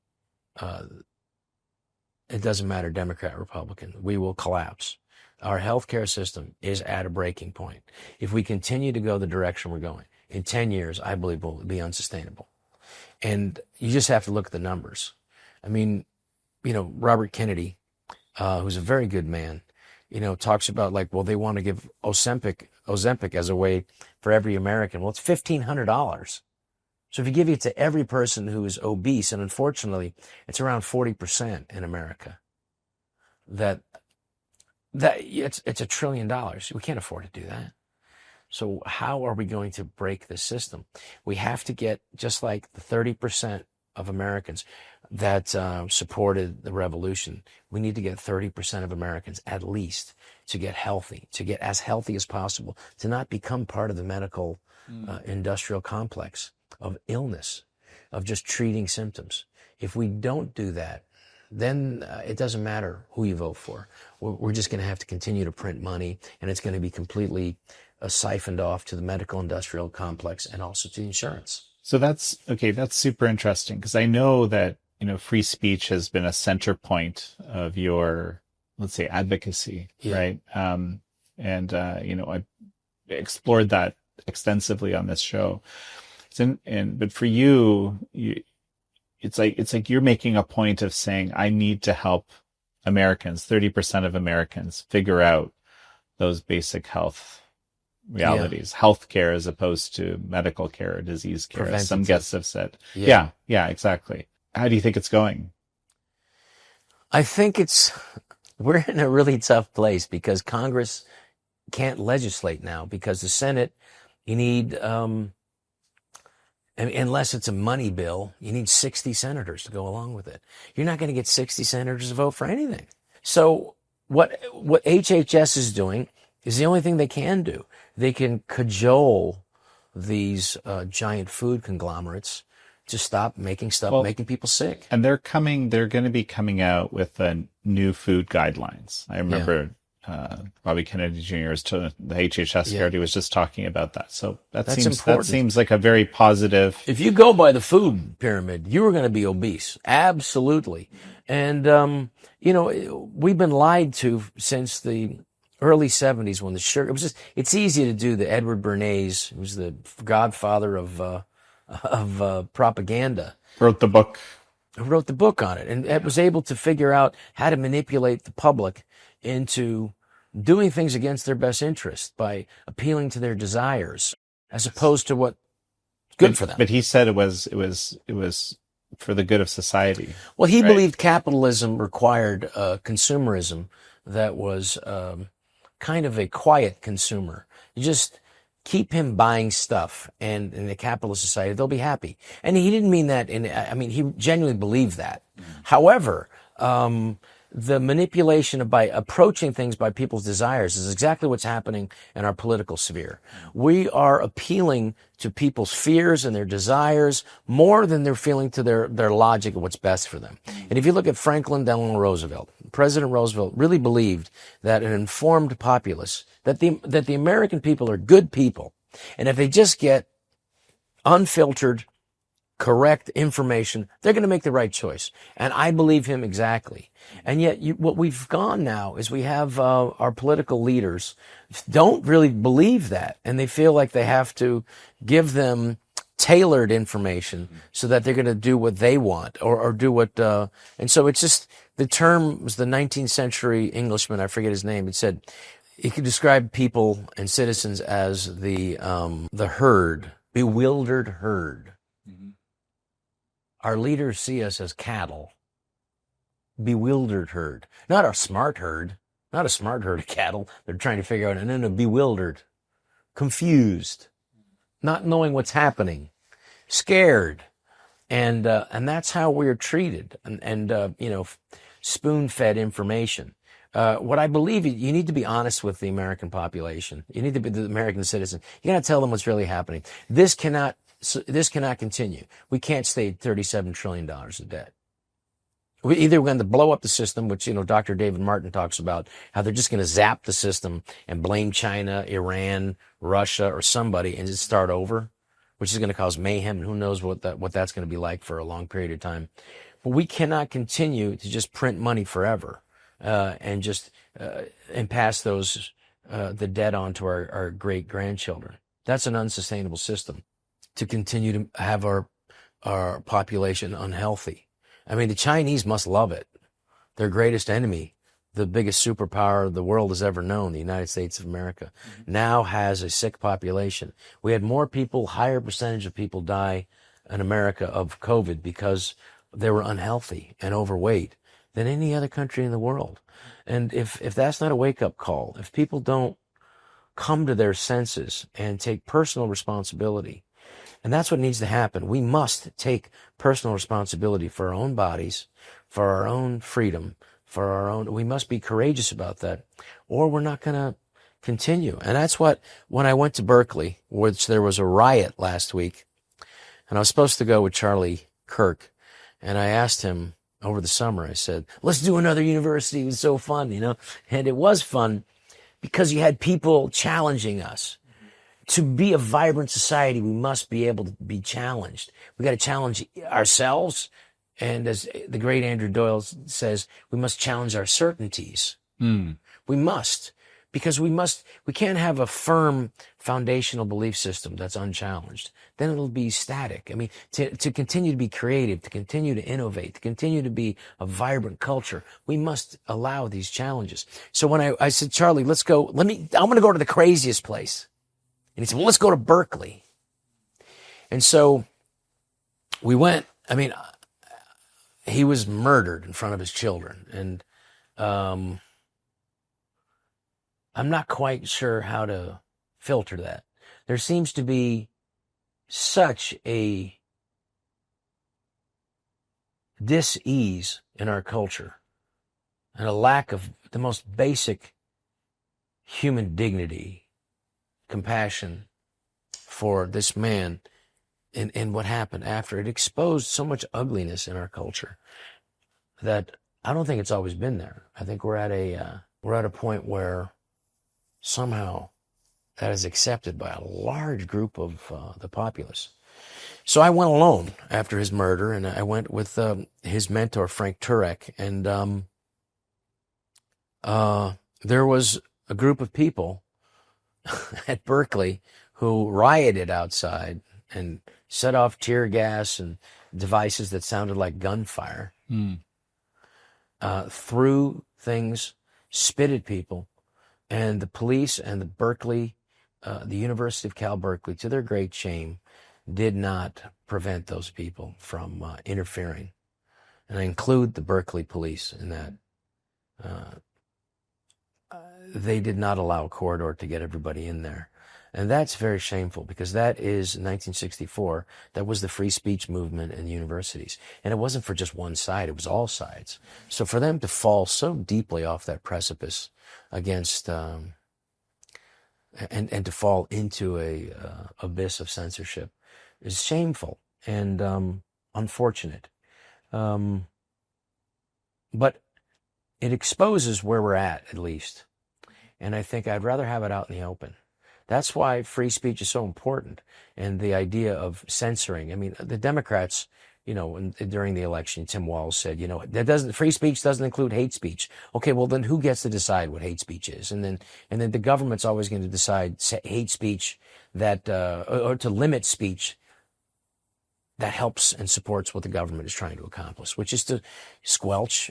it doesn't matter, Democrat, Republican, we will collapse. Our healthcare system is at a breaking point. If we continue to go the direction we're going, in 10 years, I believe will be unsustainable. And you just have to look at the numbers. I mean, Robert Kennedy, who's a very good man, talks about they want to give Ozempic as a way for every American. Well, it's $1,500. So if you give it to every person who is obese, and unfortunately, it's around 40% in America, that it's $1 trillion. We can't afford to do that. So how are we going to break this system? We have to get, just like the 30% of Americans that supported the revolution, we need to get 30% of Americans at least to get healthy, to get as healthy as possible, to not become part of the medical industrial complex of illness, of just treating symptoms. If we don't do that, then it doesn't matter who you vote for. We're just going to have to continue to print money, and it's going to be completely siphoned off to the medical industrial complex and also to insurance. So that's super interesting, because I know that, free speech has been a center point of your, let's say, advocacy, right? I explored that extensively on this show. But for you, it's like you're making a point of saying, I need to help Americans, 30% of Americans, figure out those basic health realities, healthcare as opposed to medical care or disease care, as some guests have said. Yeah, exactly. How do you think it's going? I think we're in a really tough place because Congress can't legislate now, because the Senate, you need And unless it's a money bill, you need 60 senators to go along with it. You're not going to get 60 senators to vote for anything. So what HHS is doing is the only thing they can do. They can cajole these giant food conglomerates to stop making stuff, making people sick. And they're going to be coming out with new food guidelines. I remember Bobby Kennedy Jr. The HHS secretary was just talking about that. So that seems like a very positive. If you go by the food pyramid, you are going to be obese. Absolutely. And, we've been lied to since the early 70s when the sugar, it's easy to do the Edward Bernays, who was the godfather of propaganda. Wrote the book on it, and it was able to figure out how to manipulate the public into doing things against their best interest by appealing to their desires as opposed to what's good for them. But he said it was for the good of society. Well, he believed capitalism required consumerism that was kind of a quiet consumer. You just keep him buying stuff, and in the capitalist society, they'll be happy. And he didn't mean that he genuinely believed that. However, the manipulation by approaching things by people's desires is exactly what's happening in our political sphere. We are appealing to people's fears and their desires more than they're feeling to their logic of what's best for them. And if you look at Franklin Delano Roosevelt, President Roosevelt really believed that an informed populace, that the American people are good people, and if they just get unfiltered, correct information, they're going to make the right choice. And I believe him exactly. And yet what we've gone now is we have our political leaders don't really believe that. And they feel like they have to give them tailored information so that they're going to do what they want or do what, and so it's just, the term was the 19th century Englishman, I forget his name, it said, he could describe people and citizens as the herd, bewildered herd. Our leaders see us as cattle, bewildered herd, not a smart herd of cattle. They're trying to figure out, and then bewildered, confused, not knowing what's happening, scared, and that's how we're treated, and spoon-fed information. What I believe, you need to be honest with the American population. You need to be the American citizen. You got to tell them what's really happening. This cannot continue. We can't stay at $37 trillion of debt. We're going to blow up the system, which, Dr. David Martin talks about, how they're just going to zap the system and blame China, Iran, Russia, or somebody and just start over, which is going to cause mayhem. And who knows what that's going to be like for a long period of time. But we cannot continue to just print money forever, and pass the debt on to our great grandchildren. That's an unsustainable system. To continue to have our population unhealthy. I mean, the Chinese must love it. Their greatest enemy, the biggest superpower the world has ever known, the United States of America, now has a sick population. We had higher percentage of people die in America of COVID because they were unhealthy and overweight than any other country in the world. And if that's not a wake-up call, if people don't come to their senses and take personal responsibility, and that's what needs to happen. We must take personal responsibility for our own bodies, for our own freedom, we must be courageous about that, or we're not going to continue. And that's when I went to Berkeley, which there was a riot last week, and I was supposed to go with Charlie Kirk, and I asked him over the summer, I said, let's do another university. It was so fun, and it was fun because you had people challenging us. To be a vibrant society, we must be able to be challenged. We got to challenge ourselves. And as the great Andrew Doyle says, we must challenge our certainties. We must, because we can't have a firm foundational belief system that's unchallenged. Then it'll be static. I mean, to continue to be creative, to continue to innovate, to continue to be a vibrant culture, we must allow these challenges. So when I said, Charlie, let's go, I'm going to go to the craziest place. And he said, well, let's go to Berkeley. And so we went. I mean, he was murdered in front of his children. And I'm not quite sure how to filter that. There seems to be such a dis-ease in our culture and a lack of the most basic human dignity, compassion for this man and what happened after. It exposed so much ugliness in our culture that I don't think it's always been there. I think we're at a point where somehow that is accepted by a large group of the populace. So I went alone after his murder, and I went with his mentor, Frank Turek, and there was a group of people at Berkeley who rioted outside and set off tear gas and devices that sounded like gunfire, threw things, spit at people, and the police and the Berkeley, the University of Cal Berkeley, to their great shame, did not prevent those people from interfering. And I include the Berkeley police in that. They did not allow a corridor to get everybody in there. And that's very shameful, because that is 1964. That was the free speech movement in universities. And it wasn't for just one side, it was all sides. So for them to fall so deeply off that precipice against, and to fall into a abyss of censorship is shameful and unfortunate. But it exposes where we're at least. And I think I'd rather have it out in the open. That's why free speech is so important, and the idea of censoring. I mean, the Democrats, during the election, Tim Walz said, free speech doesn't include hate speech. Okay, well then who gets to decide what hate speech is? And then the government's always going to decide hate speech that, or to limit speech that helps and supports what the government is trying to accomplish, which is to squelch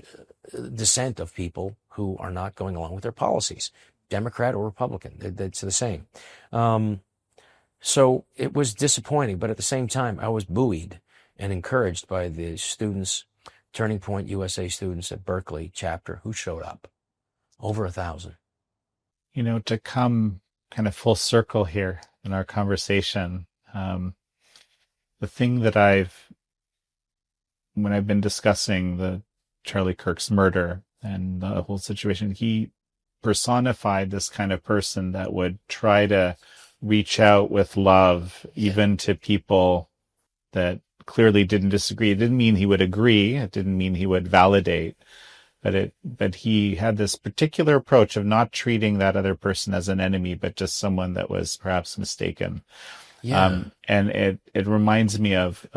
dissent of people who are not going along with their policies. Democrat or Republican, it's the same. So it was disappointing, but at the same time, I was buoyed and encouraged by the students, Turning Point USA students at Berkeley chapter, who showed up. Over 1,000. To come kind of full circle here in our conversation, the thing that when I've been discussing the Charlie Kirk's murder and the whole situation, he personified this kind of person that would try to reach out with love, even to people that clearly didn't disagree. It didn't mean he would agree. It didn't mean he would validate, but he had this particular approach of not treating that other person as an enemy, but just someone that was perhaps mistaken. Yeah. And it reminds me of,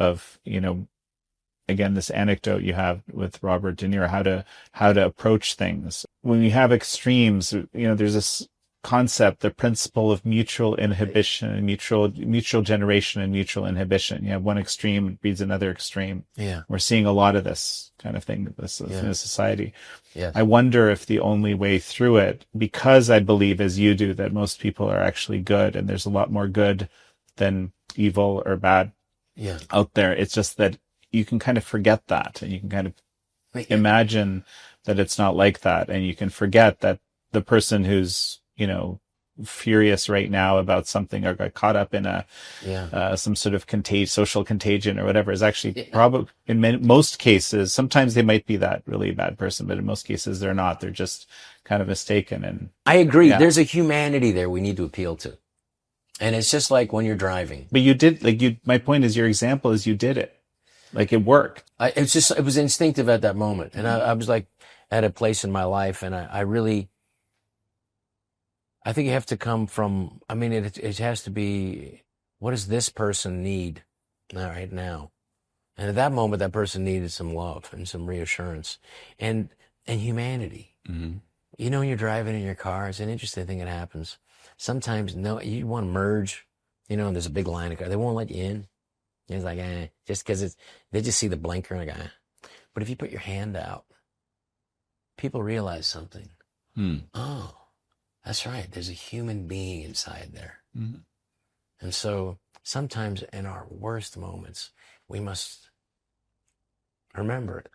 again, this anecdote you have with Robert De Niro, how to approach things. When you have extremes, there's this concept, the principle of mutual inhibition and mutual generation and mutual inhibition. You have one extreme breeds another extreme. Yeah. We're seeing a lot of this kind of thing in society. Yes. I wonder if the only way through it, because I believe, as you do, that most people are actually good, and there's a lot more good than evil or bad out there. It's just that you can kind of forget that, and you can kind of imagine that it's not like that, and you can forget that the person who's furious right now about something or got caught up in some sort of social contagion or whatever is actually probably in most cases. Sometimes they might be that really bad person, but in most cases they're not. They're just kind of mistaken. And I agree. Yeah. There's a humanity there we need to appeal to, and it's just like when you're driving. But you did my point is, your example is you did it. Like, it worked. It was instinctive at that moment. And I was like at a place in my life, and I think you have to come from, it has to be, what does this person need right now? And at that moment, that person needed some love and some reassurance and humanity. Mm-hmm. When you're driving in your car, it's an interesting thing that happens. Sometimes, you want to merge, and there's a big line of cars. They won't let you in. It's like, just because they just see the blinker and but if you put your hand out, people realize something. Oh, that's right. There's a human being inside there. Mm-hmm. And so sometimes in our worst moments, we must remember it.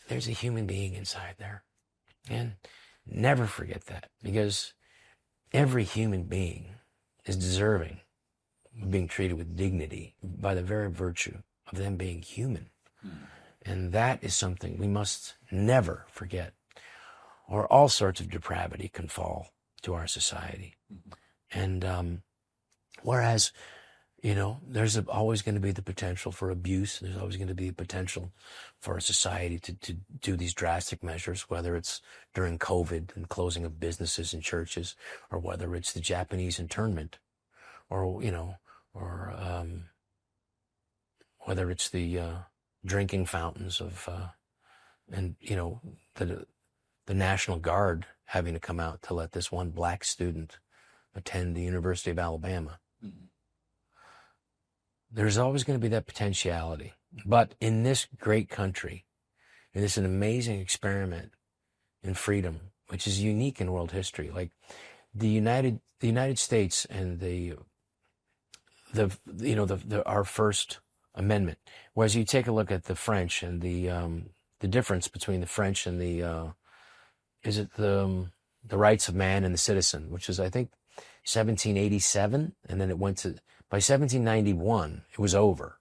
There's a human being inside there. And never forget that, because every human being is deserving being treated with dignity by the very virtue of them being human. And that is something we must never forget, or all sorts of depravity can fall to our society. And whereas, there's always going to be the potential for abuse. There's always going to be a potential for a society to do these drastic measures, whether it's during COVID and closing of businesses and churches, or whether it's the Japanese internment, or, whether it's the drinking fountains of, the National Guard having to come out to let this one black student attend the University of Alabama. There's always going to be that potentiality. But in this great country, and it's an amazing experiment in freedom, which is unique in world history. Like the United States and our First Amendment. Whereas you take a look at the French and the difference between the French and the rights of man and the citizen, which is, I think, 1787, and then it went to, by 1791, it was over.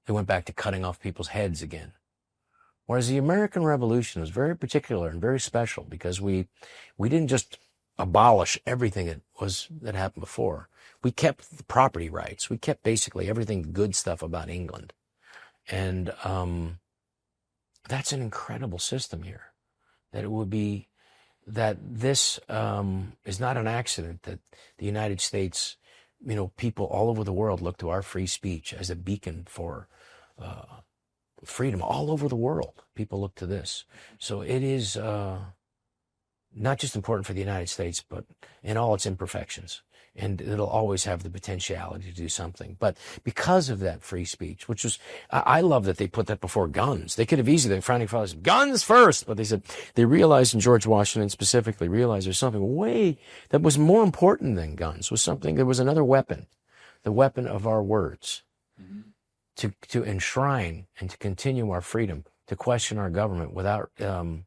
They went back to cutting off people's heads again. Whereas the American Revolution was very particular and very special, because we didn't just abolish everything that happened before. We kept the property rights. We kept basically everything good stuff about England. And that's an incredible system here. That this is not an accident that the United States, people all over the world look to our free speech as a beacon for freedom. All over the world, people look to this. So it is not just important for the United States, but in all its imperfections. And it'll always have the potentiality to do something. But because of that free speech, which was, I love that they put that before guns. They could have easily, the founding fathers, guns first. But they said, they realized, and George Washington specifically realized, there's something that was more important than guns, there was another weapon, the weapon of our words, to enshrine and to continue our freedom, to question our government without the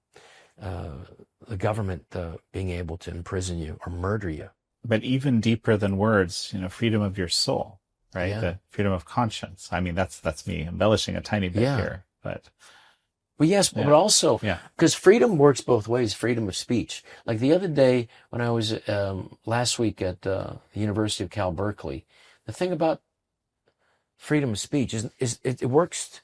government being able to imprison you or murder you. But even deeper than words, freedom of your soul, right? Yeah. The freedom of conscience. I mean, that's me embellishing a tiny bit here, but. Well, yes, but also, because freedom works both ways, freedom of speech. Like the other day when I was, last week at the University of Cal Berkeley, the thing about freedom of speech is it works,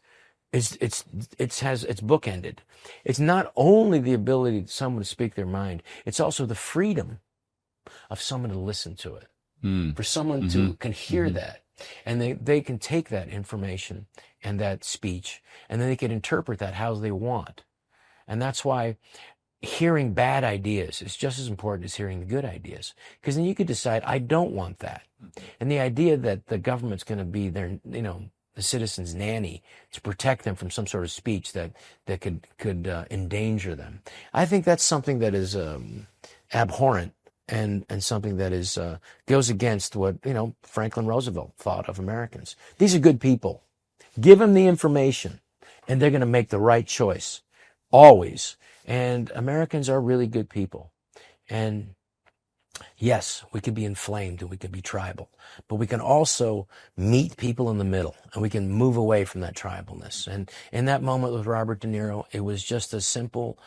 it's bookended. It's not only the ability of someone to speak their mind, it's also the freedom of someone to listen to it, for someone to can hear that, and they can take that information and that speech, and then they can interpret that how they want. And that's why hearing bad ideas is just as important as hearing the good ideas, because then you could decide, I don't want that. And the idea that the government's going to be their, the citizen's nanny to protect them from some sort of speech that could endanger them. I think that's something that is abhorrent. And something that is goes against what Franklin Roosevelt thought of Americans. These are good people. Give them the information, and they're going to make the right choice, always. And Americans are really good people. And yes, we can be inflamed and we can be tribal, but we can also meet people in the middle, and we can move away from that tribalness. And in that moment with Robert De Niro, it was just a simple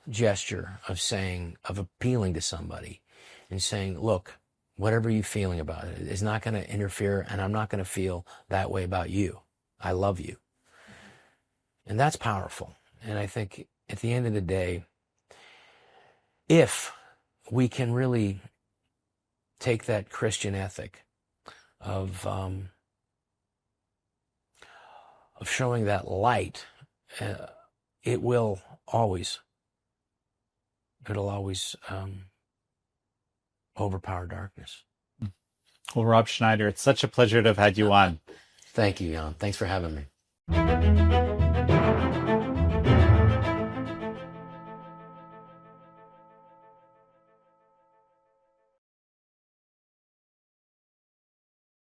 gesture of appealing to somebody. And saying, look, whatever you're feeling about it is not going to interfere, and I'm not going to feel that way about you. I love you. And that's powerful. And I think at the end of the day, if we can really take that Christian ethic of showing that light, it'll always overpower darkness. Well, Rob Schneider, it's such a pleasure to have had you on. Thank you, Jan. Thanks for having me.